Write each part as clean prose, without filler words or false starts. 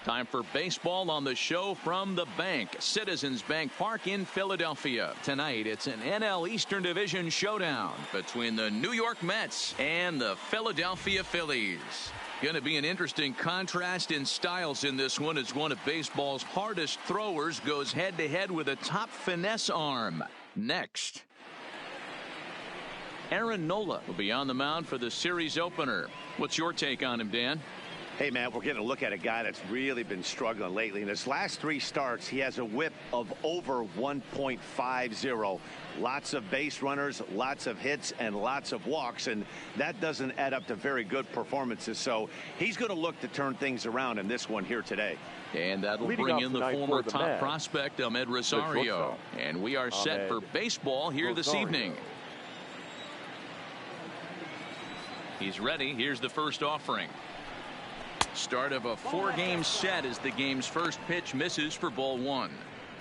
Time for baseball on the show from the bank. Citizens Bank Park in Philadelphia. Tonight, it's an NL Eastern Division showdown between the New York Mets and the Philadelphia Phillies. Going to be an interesting contrast in styles in this one as one of baseball's hardest throwers goes head-to-head with a top finesse arm. Next. Aaron Nola will be on the mound for the series opener. What's your take on him, Dan? Hey, man, we're getting a look at a guy that's really been struggling lately. In his last 3 starts, he has a whip of over 1.50. Lots of base runners, lots of hits, and lots of walks, and that doesn't add up to very good performances. So he's going to look to turn things around in this one here today. And that'll bring in the former top prospect, Amed Rosario. And we are set for baseball here this evening. He's ready. Here's the first offering. Start of a 4-game set as the game's first pitch misses for ball 1.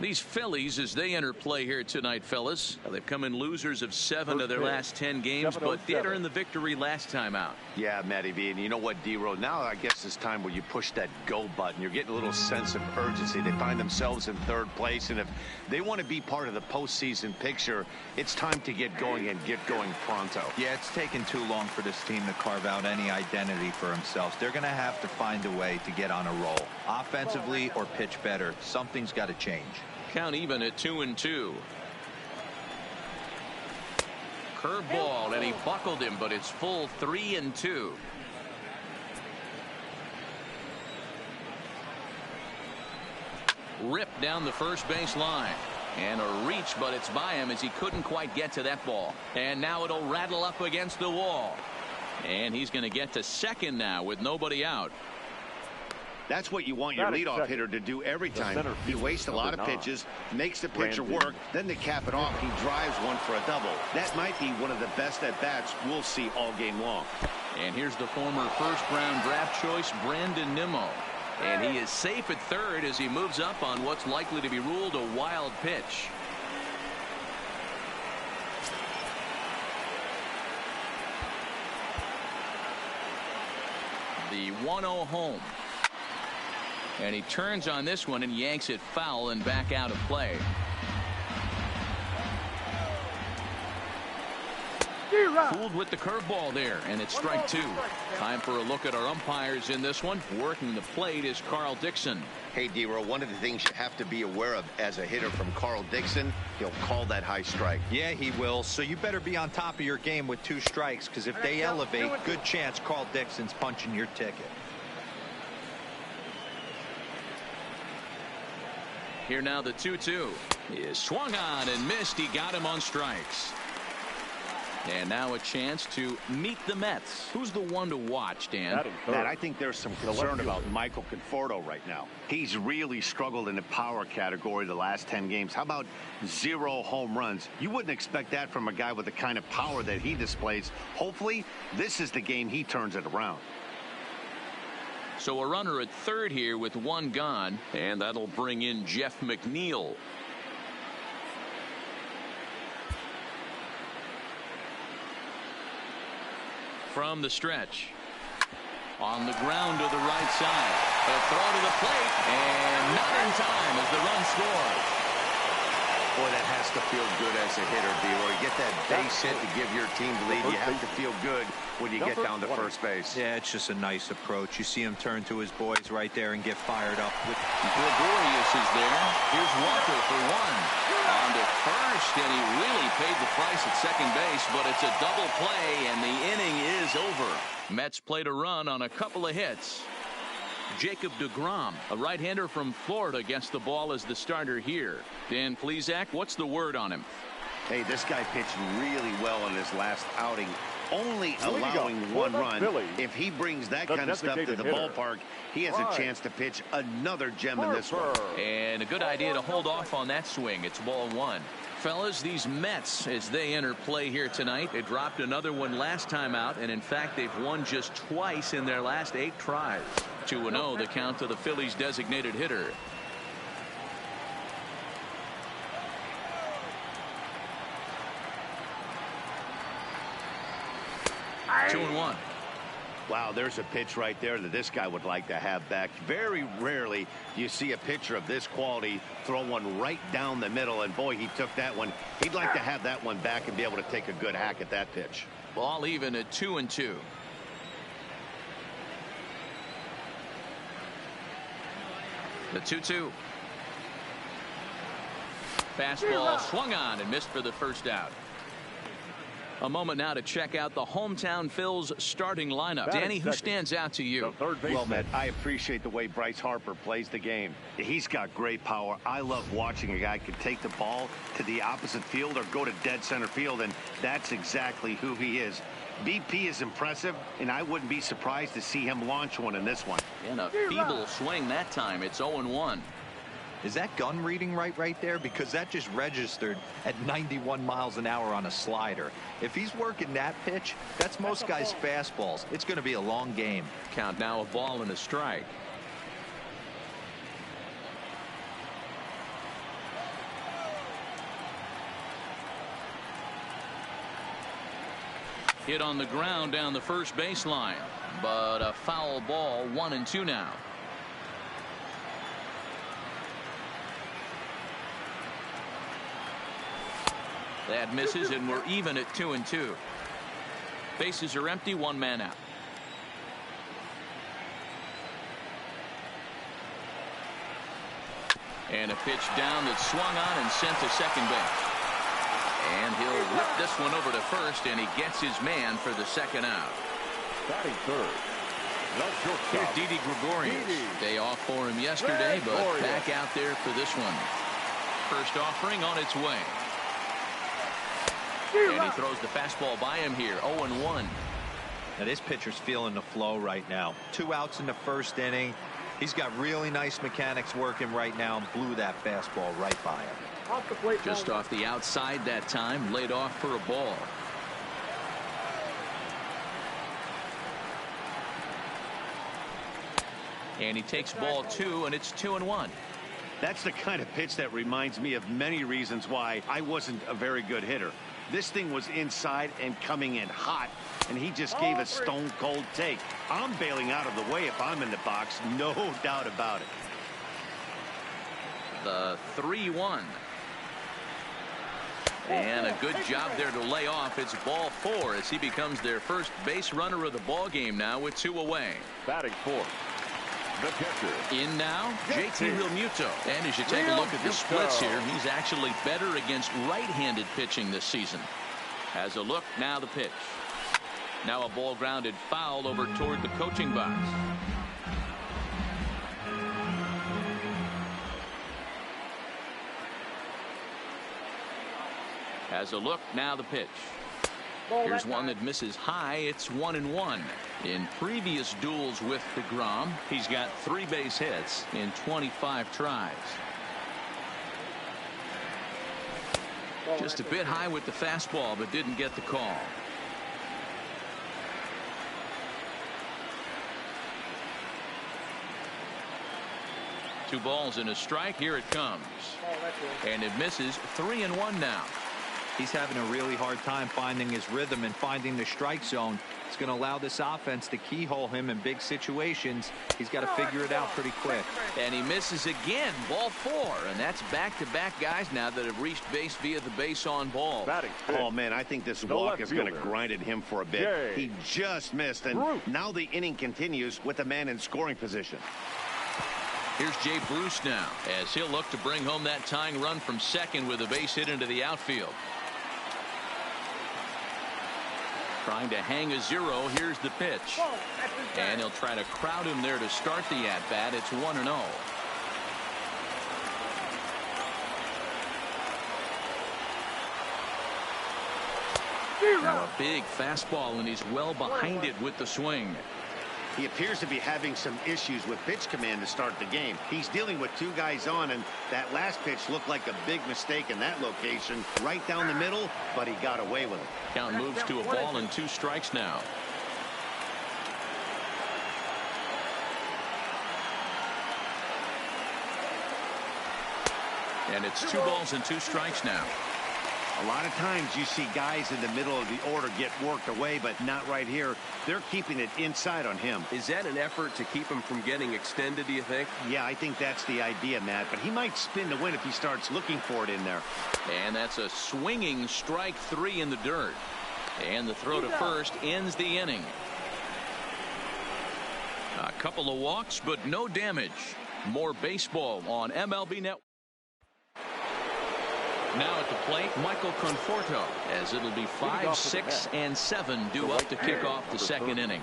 These Phillies, as they enter play here tonight, fellas, they've come in losers of 7 of their last 10 games, but did earn the victory last time out. Yeah, Matty B, and you know what, D-Row, now I guess it's time where you push that go button. You're getting a little sense of urgency. They find themselves in 3rd place, and if they want to be part of the postseason picture, it's time to get going and get going pronto. Yeah, it's taken too long for this team to carve out any identity for themselves. They're going to have to find a way to get on a roll, offensively or pitch better. Something's got to change. Count even at 2-2. Curveball, and he buckled him, but it's full 3-2. Ripped down the first base line. And a reach, but it's by him as he couldn't quite get to that ball. And now it'll rattle up against the wall. And he's going to get to second now with nobody out. That's what you want your leadoff hitter to do every time. He wastes a lot of pitches, makes the pitcher work, then to cap it off, he drives one for a double. That might be one of the best at-bats we'll see all game long. And here's the former first-round draft choice, Brandon Nimmo. And he is safe at 3rd as he moves up on what's likely to be ruled a wild pitch. The 1-0 home. And he turns on this one and yanks it foul and back out of play. Fooled with the curveball there, and it's strike 2. Time for a look at our umpires in this one. Working the plate is Carl Dixon. Hey, D-Row, one of the things you have to be aware of as a hitter from Carl Dixon, he'll call that high strike. Yeah, he will. So you better be on top of your game with 2 strikes, because if they elevate, good chance Carl Dixon's punching your ticket. Here now the 2-2 is swung on and missed. He got him on strikes. And now a chance to meet the Mets. Who's the one to watch, Dan? Matt, I think there's some concern about Michael Conforto right now. He's really struggled in the power category the last 10 games. How about 0 home runs? You wouldn't expect that from a guy with the kind of power that he displays. Hopefully, this is the game he turns it around. So a runner at 3rd here with 1 gone, and that'll bring in Jeff McNeil. From the stretch. On the ground to the right side. A throw to the plate, and not in time as the run scores. Boy, that has to feel good as a hitter, D-Roy. You get that base hit to give your team the lead. You have to feel good when you get down to first base. Yeah, it's just a nice approach. You see him turn to his boys right there and get fired up. Gregorius is there. Here's Walker for 1. On to first, and he really paid the price at second base, but it's a double play, and the inning is over. Mets played a run on a couple of hits. Jacob deGrom, a right-hander from Florida, gets the ball as the starter here. Dan Plesac, what's the word on him? Hey, this guy pitched really well in his last outing, only allowing 1 run. If he brings that kind of stuff to the ballpark, he has a chance to pitch another gem in this one. And a good idea to hold off on that swing. It's ball 1. Fellas, these Mets, as they enter play here tonight, they dropped another one last time out, and in fact, they've won just twice in their last 8 tries. 2-0, the count to the Phillies' designated hitter. Two and one. Wow, there's a pitch right there that this guy would like to have back. Very rarely do you see a pitcher of this quality throw one right down the middle, and boy, he took that one. He'd like to have that one back and be able to take a good hack at that pitch. Ball even at 2-2. The 2-2. Fastball swung on and missed for the first out. A moment now to check out the hometown Phil's starting lineup. Danny, who stands out to you? Well, Matt, I appreciate the way Bryce Harper plays the game. He's got great power. I love watching a guy can take the ball to the opposite field or go to dead center field, and that's exactly who he is. BP is impressive, and I wouldn't be surprised to see him launch one in this one. And a feeble swing that time. It's 0-1. Is that gun reading right there? Because that just registered at 91 miles an hour on a slider. If he's working that pitch, that's most guys' fastballs. It's going to be a long game. Count now, a ball and a strike. Hit on the ground down the first baseline, but a foul ball. 1-2 now. That misses, and we're even at 2-2. Bases are empty, one man out. And a pitch down that swung on and sent to second base. And he'll whip this one over to first, and he gets his man for the second out. Batting third. Here's Didi Gregorius. Day off for him yesterday, but back out there for this one. First offering on its way. And he throws the fastball by him here. 0-1. Now this pitcher's feeling the flow right now. 2 outs in the first inning. He's got really nice mechanics working right now and blew that fastball right by him. Just off the outside that time. Laid off for a ball. And he takes ball 2, and it's 2-1. That's the kind of pitch that reminds me of many reasons why I wasn't a very good hitter. This thing was inside and coming in hot, and he just gave a stone-cold take. I'm bailing out of the way if I'm in the box, no doubt about it. The 3-1. And a good job there to lay off. It's ball 4 as he becomes their first base runner of the ball game now with 2 away. Batting fourth. The catcher. In now, JT Realmuto. And as you take a look at the splits here, he's actually better against right-handed pitching this season. Has a look, now the pitch. Now a ball grounded foul over toward the coaching box. Has a look, now the pitch. Here's one that misses high. It's 1-1. In previous duels with DeGrom, he's got 3 base hits in 25 tries. Just a bit high with the fastball, but didn't get the call. Two balls and a strike. Here it comes. And it misses. 3-1 now. He's having a really hard time finding his rhythm and finding the strike zone. It's going to allow this offense to keyhole him in big situations. He's got to figure it out pretty quick. And he misses again. Ball 4. And that's back-to-back guys now that have reached base via the base on ball. Oh, man, I think this walk is going to grind at him for a bit. He just missed, and now the inning continues with a man in scoring position. Here's Jay Bruce now as he'll look to bring home that tying run from second with a base hit into the outfield. Trying to hang a 0. Here's the pitch. And he'll try to crowd him there to start the at-bat. It's 1-0. Now a big fastball, and he's well behind it with the swing. He appears to be having some issues with pitch command to start the game. He's dealing with 2 guys on, and that last pitch looked like a big mistake in that location. Right down the middle, but he got away with it. Count moves to a ball and 2 strikes now. And it's 2 balls and 2 strikes now. A lot of times you see guys in the middle of the order get worked away, but not right here. They're keeping it inside on him. Is that an effort to keep him from getting extended, do you think? Yeah, I think that's the idea, Matt. But he might spin to win if he starts looking for it in there. And that's a swinging strike 3 in the dirt. And the throw to first ends the inning. A couple of walks, but no damage. More baseball on MLB Network. Now at the plate, Michael Conforto, as it'll be 5, 6, and 7 due up to kick off the second inning.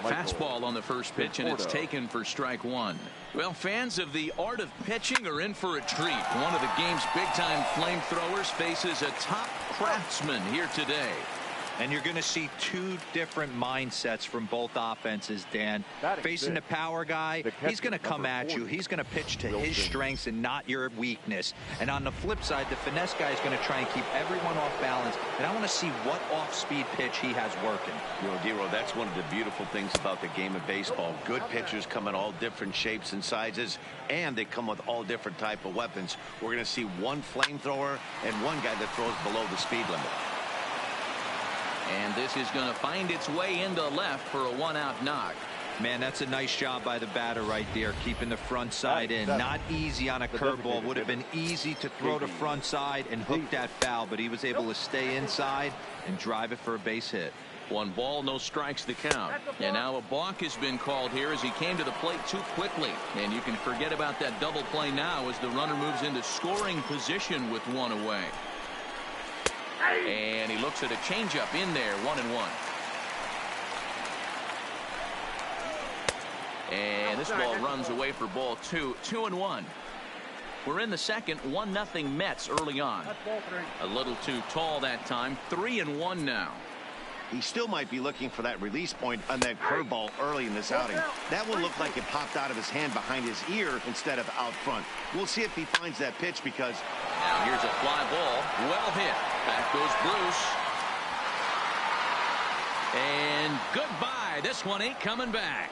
Fastball on the first pitch, and it's taken for strike 1. Well, fans of the art of pitching are in for a treat. One of the game's big-time flamethrowers faces a top craftsman here today. And you're going to see two different mindsets from both offenses, Dan. Facing the power guy, he's going to come at you. He's going to pitch to his strengths and not your weakness. And on the flip side, the finesse guy is going to try and keep everyone off balance. And I want to see what off-speed pitch he has working. You know, Dero, that's one of the beautiful things about the game of baseball. Good pitchers come in all different shapes and sizes, and they come with all different type of weapons. We're going to see one flamethrower and one guy that throws below the speed limit. And this is going to find its way into left for a 1-out knock. Man, that's a nice job by the batter right there, keeping the front side in. Not easy on a curveball. Would have been easy to throw the front side and hook that foul, but he was able to stay inside and drive it for a base hit. 1 ball, no strikes to count. And now a balk has been called here as he came to the plate too quickly. And you can forget about that double play now as the runner moves into scoring position with 1 away. And he looks at a changeup in there, 1-1. And this ball runs away for ball 2, 2-1. We're in the second, 1-0 Mets early on. A little too tall that time, 3-1 now. He still might be looking for that release point on that curveball early in this outing. That one looked like it popped out of his hand behind his ear instead of out front. We'll see if he finds that pitch because... Now here's a fly ball. Well hit. Back goes Bruce. And goodbye. This one ain't coming back.